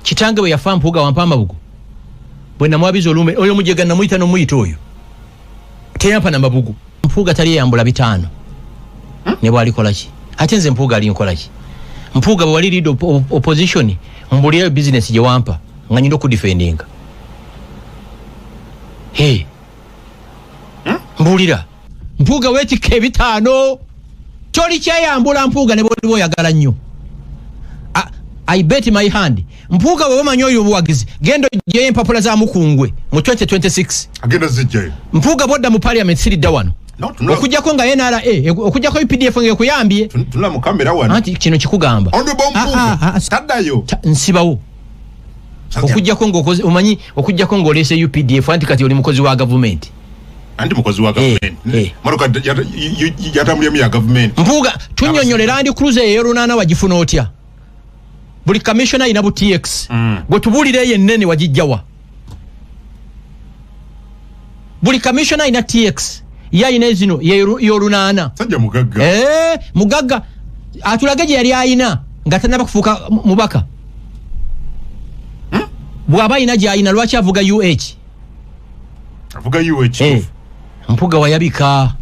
kitange bwe yafa Mpuuga wampa amabugo bwe namwabiza olume oyo mujega namuyita n'omuyita oyo teyampa na mabugo Mpuuga tali yambula 5 ne bwalikola ki ate nze Mpuuga alinkola ki Mpuuga bwe wali lead opposition mbulira business gye wampa nga nyindo ku defending mbulira Mpuuga weetike 5 toli kyayambula Mpuuga ne bwoli boyagala nnyo I bet my hand Mpuuga bwe bamanyi oyo obuwagizi gendo gye empapula za Mukungwe mu 2026 agenda zijjayo Mpuuga bodda mu parliament siridda wano okujjako nga NRA okujjako UPDF nge kuyambye tunula mu kamera wano anti kino kikugamba taddayo nsibawo okujjako ng'okoze omanyi okujjako ng'olese UPDF anti kati oli mukozi wa government anti mukozi wa government maruka yatamulya ya government Mpuuga tunnyonnyolera andi cruise ey'olunana wagifuna otya buli commissioner ina bu TX gwe tubulire yennene wagijjawa buli commissioner ina TX yayina zino y'olunana sajja mugagga mugagga atulage gye yali ayina nga tanaba kufuuka mubaka bw'aba ina gy'ayina lwaki avuga Mpuuga wayabika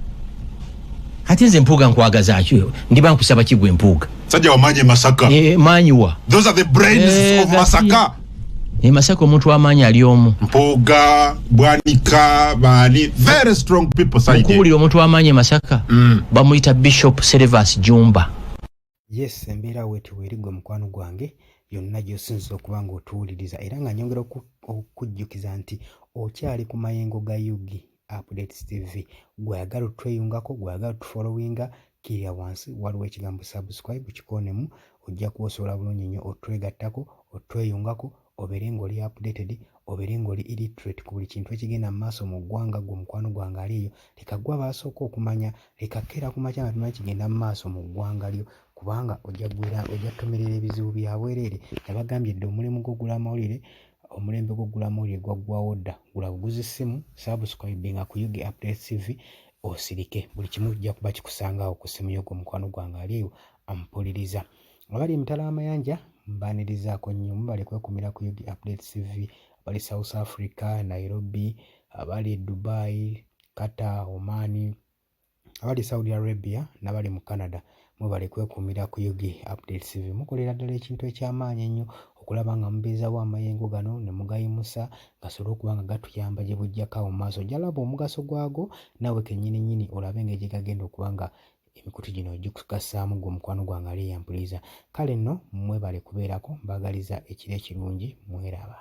ate nze Mpuuga nkwagaza akyo ndiba nkusaba kigwe Mpuuga sajja wamanye Masaka manyiwa those are the brains of Masaka Masaka omuntu w'amaanyi ali omu Mpuuga Bwanika bali very strong people side okuwulira omuntu w'amaanyi Masaka bamuyita Bishop Servus Jumba yes embeera wetu werigwe mukwano gwange yonna gy'osinza okuba ng'otuwuliriza era nga nyongera okujjukiza nti okyali ku mayengo ga Yugi Updates TV gwayagala otweyungako gwayagala tufollowinga kirya wansi waliwo ekigambo subscribe kikonemu ojja kuwosobola bulungi nnyo otwegattako otweyungako obeere ng'oli updated obeere ng'oli illiterate ku buli kintu ekigenda mu maaso mu ggwanga gwe mukwano gwange aliyo leka gwe abasooka okumanya leka keera ku makya nga tumanyi kigenda mu maaso mu ggwanga lyo kubanga ojja tumerera ebizibu bya bwereere yabagambye dde omulimu gw'ogula amawulire omulembe gw'ogula amawulire gwaggwawo dda gula buguzi ssimu subscribinga ku Yugi Updates TV osirike buli kimu ojja kuba kikusangaawo ku ssimu y'ogwo mukwano gwange aliyo ampuliriza abali emitala amayanja mbanirizaako nnyo mubale kwekumira ku Yugi Updates TV abali South Africa Nairobi abali Dubai Qatar Oman abali Saudi Arabia n'abali mu Canada mubale kwekumira ku Yugi Updates TV mukolera ddala ekintu eky'amaanyi ennyo okulaba nga mubeezawo amayengo gano ne mugayimusa gasobole okuba nga gatuyamba gye bujjako mu maaso jalaba omugaso gwago nawe kennyini olabe ng'egye gagenda okuba nga emikutu gino gikugassaamu gwe mukwano gwange ali yampuliriza kale nno mwebale kubeerako mbaagaliza ekiro ekirungi mweraba